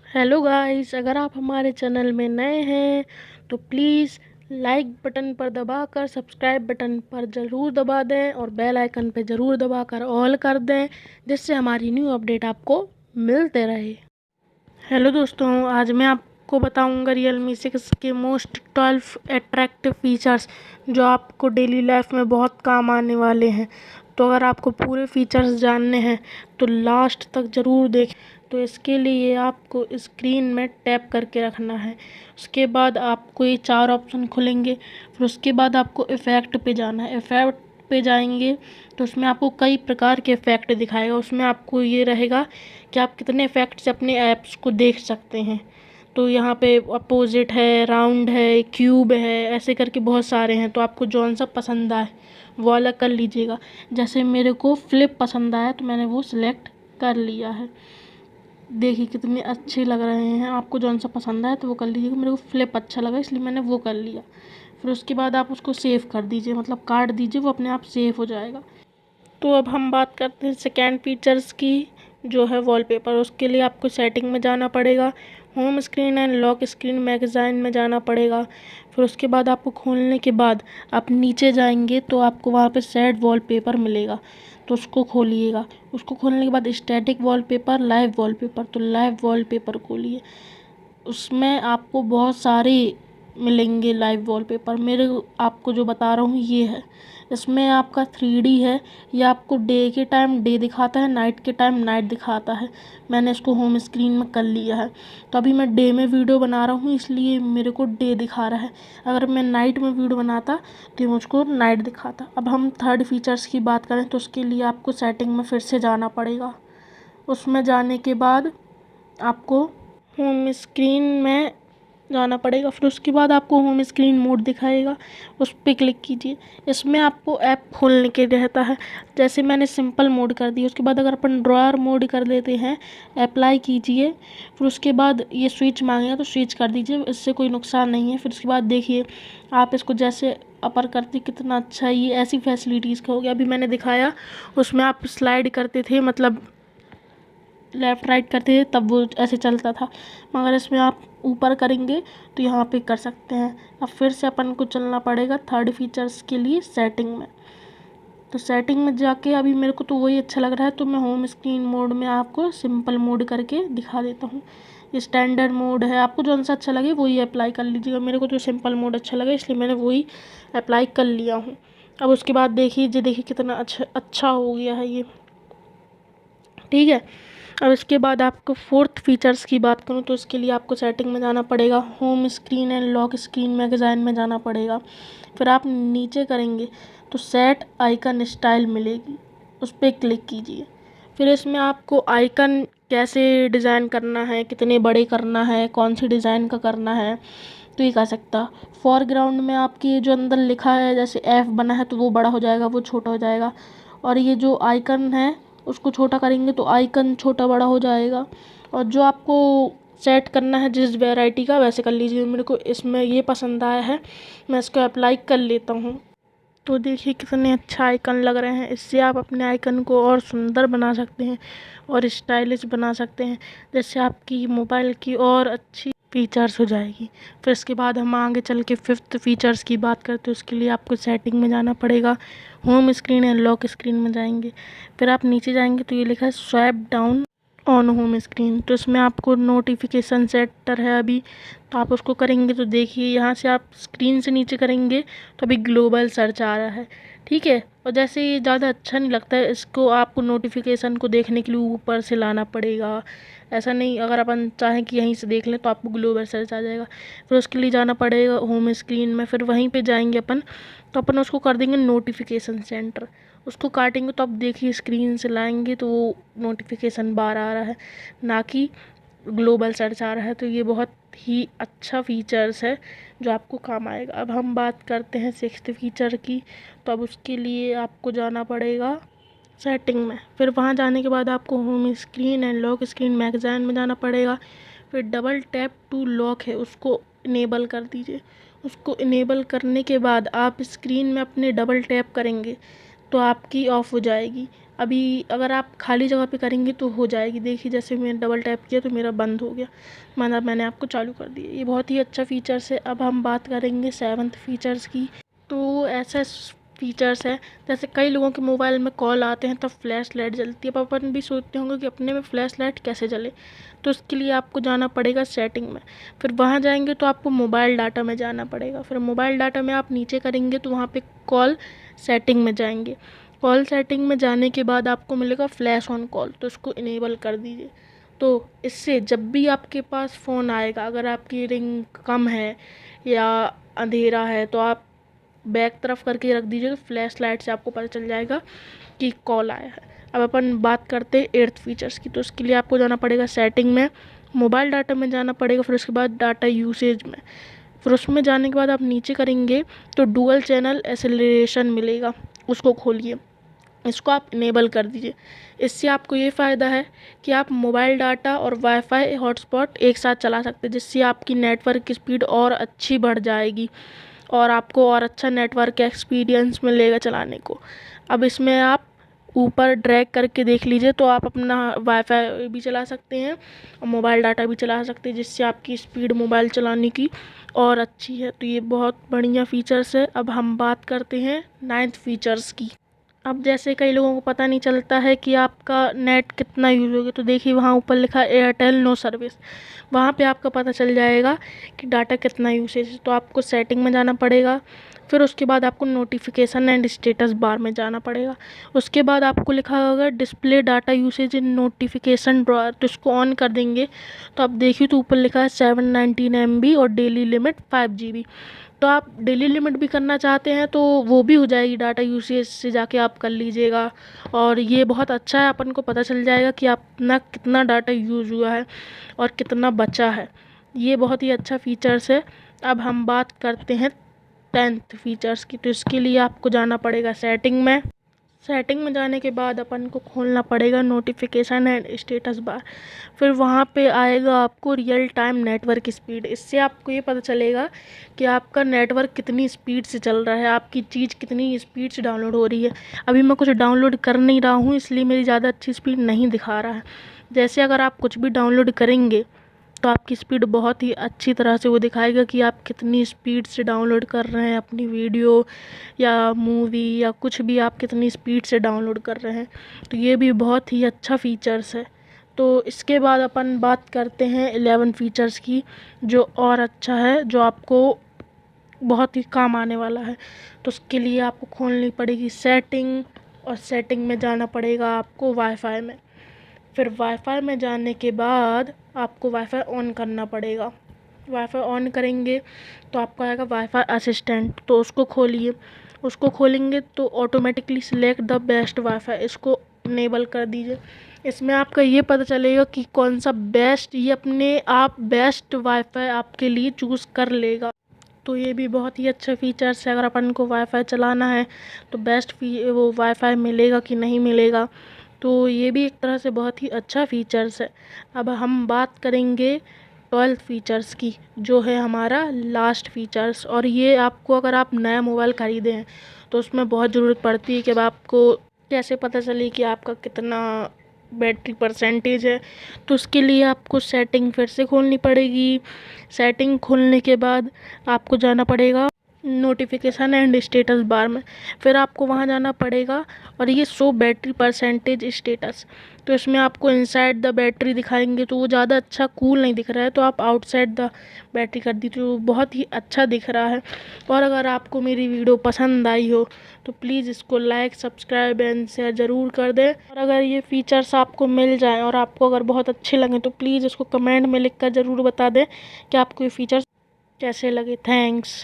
Hello guys, अगर आप हमारे चैनल में नए हैं तो प्लीज़ लाइक बटन पर दबाकर सब्सक्राइब बटन पर ज़रूर दबा दें और बेल आइकन पर ज़रूर दबाकर ऑल कर दें, जिससे हमारी न्यू अपडेट आपको मिलते रहे। हेलो दोस्तों, आज मैं आपको बताऊंगा Realme 6 के मोस्ट 12 अट्रैक्टिव फीचर्स जो आपको डेली लाइफ में बहुत काम आने वाले हैं। तो अगर आपको पूरे फीचर्स जानने हैं तो लास्ट तक ज़रूर देखें। तो इसके लिए आपको स्क्रीन में टैप करके रखना है। उसके बाद आपको ये 4 ऑप्शन खुलेंगे। फिर उसके बाद आपको इफ़ेक्ट पे जाना है। इफ़ेक्ट पे जाएंगे तो उसमें आपको कई प्रकार के इफ़ेक्ट दिखाएगा। उसमें आपको ये रहेगा कि आप कितने इफ़ेक्ट से अपने ऐप्स को देख सकते हैं। तो यहाँ पे अपोजिट है, राउंड है, क्यूब है, ऐसे करके बहुत सारे हैं। तो आपको जौन सा पसंद आए वो अलग कर लीजिएगा। जैसे मेरे को फ्लिप पसंद आया तो मैंने वो सिलेक्ट कर लिया है। देखिए कितने अच्छे लग रहे हैं। आपको जौन सा पसंद आया तो वो कर लीजिएगा। मेरे को फ्लिप अच्छा लगा इसलिए मैंने वो कर लिया। फिर उसके बाद आप उसको सेव कर दीजिए, मतलब काट दीजिए, वो अपने आप सेव हो जाएगा। तो अब हम बात करते हैं सेकेंड फीचर्स की, जो है वॉलपेपर। उसके लिए आपको सेटिंग में जाना पड़ेगा, home screen and lock screen magazine में जाना पड़ेगा। फिर उसके बाद आपको खोलने के बाद आप नीचे जाएंगे तो आपको वहाँ पे सेट वॉलपेपर मिलेगा, तो उसको खोलिएगा। उसको खोलने के बाद स्टैटिक वॉलपेपर, लाइव वॉलपेपर, तो लाइव वॉलपेपर खोलिए। उसमें आपको बहुत सारे मिलेंगे लाइव वॉलपेपर। मेरे आपको जो बता रहा हूँ ये है। इसमें आपका 3D है। ये आपको डे के टाइम डे दिखाता है, नाइट के टाइम नाइट दिखाता है। मैंने इसको होम स्क्रीन में कर लिया है। तो अभी मैं डे में वीडियो बना रहा हूँ इसलिए मेरे को डे दिखा रहा है। अगर मैं नाइट में वीडियो बनाता तो ये मुझको नाइट दिखाता। अब हम थर्ड फीचर्स की बात करें तो उसके लिए आपको सेटिंग में फिर से जाना पड़ेगा। उसमें जाने के बाद आपको होम स्क्रीन में जाना पड़ेगा। फिर उसके बाद आपको होम स्क्रीन मोड दिखाएगा, उस पर क्लिक कीजिए। इसमें आपको ऐप खोलने के रहता है। जैसे मैंने सिंपल मोड कर दिया। उसके बाद अगर अपन ड्रॉअर मोड कर देते हैं, अप्लाई कीजिए। फिर उसके बाद ये स्विच मांगेगा तो स्विच कर दीजिए, इससे कोई नुकसान नहीं है। फिर उसके बाद देखिए आप इसको जैसे अपर करते कितना अच्छा है। ये ऐसी फैसिलिटीज़ का हो गया। अभी मैंने दिखाया उसमें आप स्लाइड करते थे, मतलब लेफ़्ट राइट करते थे तब वो ऐसे चलता था, मगर इसमें आप ऊपर करेंगे तो यहाँ पे कर सकते हैं। अब फिर से अपन को चलना पड़ेगा थर्ड फीचर्स के लिए सेटिंग में। तो सेटिंग में जाके अभी मेरे को तो वही अच्छा लग रहा है, तो मैं होम स्क्रीन मोड में आपको सिंपल मोड करके दिखा देता हूँ। ये स्टैंडर्ड मोड है, आपको जो सा अच्छा लगे वही अप्लाई कर लीजिएगा। मेरे को तो सिंपल मोड अच्छा लगा इसलिए मैंने वही अप्लाई कर लिया हूँ। अब उसके बाद देखिए कितना अच्छा हो गया है ये, ठीक है। अब इसके बाद आपको फोर्थ फीचर्स की बात करूँ तो उसके लिए आपको सेटिंग में जाना पड़ेगा, home screen and lock screen magazine में जाना पड़ेगा। फिर आप नीचे करेंगे तो सेट आइकन स्टाइल मिलेगी, उस पर क्लिक कीजिए। फिर इसमें आपको आइकन कैसे डिज़ाइन करना है, कितने बड़े करना है, कौन सी डिज़ाइन का करना है, तो ये कर सकता। फॉरग्राउंड में आपकी जो अंदर लिखा है जैसे एफ बना है तो वो बड़ा हो जाएगा, वो छोटा हो जाएगा। और ये जो आइकन है उसको छोटा करेंगे तो आइकन छोटा बड़ा हो जाएगा। और जो आपको सेट करना है जिस वैरायटी का वैसे कर लीजिए। मेरे को इसमें ये पसंद आया है, मैं इसको अप्लाई कर लेता हूँ। तो देखिए कितने अच्छा आइकन लग रहे हैं। इससे आप अपने आइकन को और सुंदर बना सकते हैं और स्टाइलिश बना सकते हैं, जिससे आपकी मोबाइल की और अच्छी फीचर्स हो जाएगी। फिर इसके बाद हम आगे चल के फिफ्थ फीचर्स की बात करते हैं। उसके लिए आपको सेटिंग में जाना पड़ेगा, home screen and lock screen में जाएंगे। फिर आप नीचे जाएंगे तो ये लिखा है swipe down on home screen, तो इसमें आपको नोटिफिकेशन सेटर है अभी, तो आप उसको करेंगे तो देखिए यहाँ से आप स्क्रीन से नीचे करेंगे तो अभी ग्लोबल सर्च आ रहा है, ठीक है। और जैसे ये ज़्यादा अच्छा नहीं लगता है, इसको आपको नोटिफिकेशन को देखने के लिए ऊपर से लाना पड़ेगा। ऐसा नहीं, अगर अपन चाहें कि यहीं से देख लें तो आपको ग्लोबल सर्च आ जाएगा। फिर उसके लिए जाना पड़ेगा होम स्क्रीन में, फिर वहीं पे जाएंगे अपन, तो अपन उसको कर देंगे नोटिफिकेशन सेंटर। उसको काटेंगे तो अब देखिए स्क्रीन से लाएंगे तो वो नोटिफिकेशन बार आ रहा है, ना कि ग्लोबल सर्च आ रहा है। तो ये बहुत ही अच्छा फीचर्स है जो आपको काम आएगा। अब हम बात करते हैं सिक्स्थ फीचर की। तो अब उसके लिए आपको जाना पड़ेगा सेटिंग में। फिर वहाँ जाने के बाद आपको home screen and lock screen magazine में जाना पड़ेगा। फिर डबल टैप टू लॉक है, उसको इनेबल कर दीजिए। उसको इनेबल करने के बाद आप स्क्रीन में अपने डबल टैप करेंगे तो आपकी ऑफ़ हो जाएगी। अभी अगर आप खाली जगह पे करेंगे तो हो जाएगी। देखिए जैसे मैंने डबल टैप किया तो मेरा बंद हो गया, मतलब मैंने आपको चालू कर दिया। ये बहुत ही अच्छा फीचर्स है। अब हम बात करेंगे 7th फीचर्स की। तो ऐसा फीचर्स है जैसे कई लोगों के मोबाइल में कॉल आते हैं तब फ्लैश लाइट जलती है, पर अपन भी सोचते होंगे कि अपने में फ्लैश लाइट कैसे जले। तो उसके लिए आपको जाना पड़ेगा सेटिंग में, फिर वहाँ जाएंगे तो आपको मोबाइल डाटा में जाना पड़ेगा, फिर मोबाइल डाटा में आप नीचे करेंगे तो वहाँ पे कॉल सेटिंग में जाएंगे। कॉल सेटिंग में जाने के बाद आपको मिलेगा फ्लैश ऑन कॉल, तो उसको इनेबल कर दीजिए। तो इससे जब भी आपके पास फ़ोन आएगा, अगर आपकी रिंग कम है या अंधेरा है तो आप बैक तरफ करके रख दीजिए, तो फ्लैश लाइट से आपको पता चल जाएगा कि कॉल आया है। अब अपन बात करते हैं 8th फीचर्स की। तो उसके लिए आपको जाना पड़ेगा सेटिंग में, मोबाइल डाटा में जाना पड़ेगा, फिर उसके बाद डाटा यूसेज में, फिर उसमें जाने के बाद आप नीचे करेंगे तो डुअल चैनल एक्सेलरेशन मिलेगा, उसको खोलिए, इसको आप इनेबल कर दीजिए। इससे आपको ये फ़ायदा है कि आप मोबाइल डाटा और वाईफाई हॉटस्पॉट एक साथ चला सकते हैं, जिससे आपकी नेटवर्क की स्पीड और अच्छी बढ़ जाएगी और आपको और अच्छा नेटवर्क एक्सपीरियंस मिलेगा चलाने को। अब इसमें आप ऊपर ड्रैग करके देख लीजिए तो आप अपना वाईफाई भी चला सकते हैं और मोबाइल डाटा भी चला सकते हैं, जिससे आपकी स्पीड मोबाइल चलाने की और अच्छी है। तो ये बहुत बढ़िया फीचर्स है। अब हम बात करते हैं 9th फीचर्स की। अब जैसे कई लोगों को पता नहीं चलता है कि आपका नेट कितना यूज़ हो गया, तो देखिए वहाँ ऊपर लिखा एयरटेल नो सर्विस, वहाँ पे आपका पता चल जाएगा कि डाटा कितना यूसेज है। तो आपको सेटिंग में जाना पड़ेगा, फिर उसके बाद आपको नोटिफिकेशन एंड स्टेटस बार में जाना पड़ेगा। उसके बाद आपको लिखा होगा डिस्प्ले डाटा यूसेज इन नोटिफिकेशन ड्रॉअर, तो इसको ऑन कर देंगे तो आप देखिए तो ऊपर लिखा है 719 MB और डेली लिमिट 5 GB। तो आप डेली लिमिट भी करना चाहते हैं तो वो भी हो जाएगी, डाटा यूसेज से जाके आप कर लीजिएगा। और ये बहुत अच्छा है, अपन को पता चल जाएगा कि अपना कितना डाटा यूज़ हुआ है और कितना बचा है। ये बहुत ही अच्छा फीचर्स है। अब हम बात करते हैं 10th फीचर्स की। तो इसके लिए आपको जाना पड़ेगा सेटिंग में, सेटिंग में जाने के बाद अपन को खोलना पड़ेगा नोटिफिकेशन एंड स्टेटस बार, फिर वहाँ पे आएगा आपको रियल टाइम नेटवर्क स्पीड। इससे आपको ये पता चलेगा कि आपका नेटवर्क कितनी स्पीड से चल रहा है, आपकी चीज़ कितनी स्पीड से डाउनलोड हो रही है। अभी मैं कुछ डाउनलोड कर नहीं रहा हूँ इसलिए मेरी ज़्यादा अच्छी स्पीड नहीं दिखा रहा है। जैसे अगर आप कुछ भी डाउनलोड करेंगे तो आपकी स्पीड बहुत ही अच्छी तरह से वो दिखाएगा कि आप कितनी स्पीड से डाउनलोड कर रहे हैं अपनी वीडियो या मूवी या कुछ भी, आप कितनी स्पीड से डाउनलोड कर रहे हैं। तो ये भी बहुत ही अच्छा फीचर्स है। तो इसके बाद अपन बात करते हैं 11 फीचर्स की, जो और अच्छा है, जो आपको बहुत ही काम आने वाला है। तो उसके लिए आपको खोलनी पड़ेगी सेटिंग, और सेटिंग में जाना पड़ेगा आपको वाईफाई में, फिर वाईफाई में जाने के बाद आपको वाईफाई ऑन करना पड़ेगा। वाईफाई ऑन करेंगे तो आपको आएगा वाईफाई असिस्टेंट, तो उसको खोलिए। उसको खोलेंगे तो automatically select the best wifi, इसको इनेबल कर दीजिए। इसमें आपका ये पता चलेगा कि कौन सा बेस्ट, ये अपने आप बेस्ट वाईफाई आपके लिए चूज़ कर लेगा। तो ये भी बहुत ही अच्छा फीचर्स है। अगर अपन को वाईफाई चलाना है तो बेस्ट वो वाईफाई मिलेगा कि नहीं मिलेगा, तो ये भी एक तरह से बहुत ही अच्छा फीचर्स है। अब हम बात करेंगे 12th फीचर्स की, जो है हमारा लास्ट फीचर्स। और ये आपको अगर आप नया मोबाइल ख़रीदे हैं तो उसमें बहुत ज़रूरत पड़ती है कि अब आपको कैसे पता चले कि आपका कितना बैटरी परसेंटेज है। तो उसके लिए आपको सेटिंग फिर से खोलनी पड़ेगी। सेटिंग खोलने के बाद आपको जाना पड़ेगा नोटिफिकेशन एंड स्टेटस बार में, फिर आपको वहाँ जाना पड़ेगा और ये शो बैटरी परसेंटेज स्टेटस, तो इसमें आपको इनसाइड द बैटरी दिखाएंगे तो वो ज़्यादा अच्छा कूल नहीं दिख रहा है, तो आप आउटसाइड द बैटरी कर दी तो बहुत ही अच्छा दिख रहा है। और अगर आपको मेरी वीडियो पसंद आई हो तो प्लीज़ इसको लाइक, सब्सक्राइब एंड शेयर ज़रूर कर दें। और अगर ये फीचर्स आपको मिल जाएँ और आपको अगर बहुत अच्छे लगें तो प्लीज़ इसको कमेंट में लिख कर ज़रूर बता दें कि आपको ये फीचर्स कैसे लगे। थैंक्स।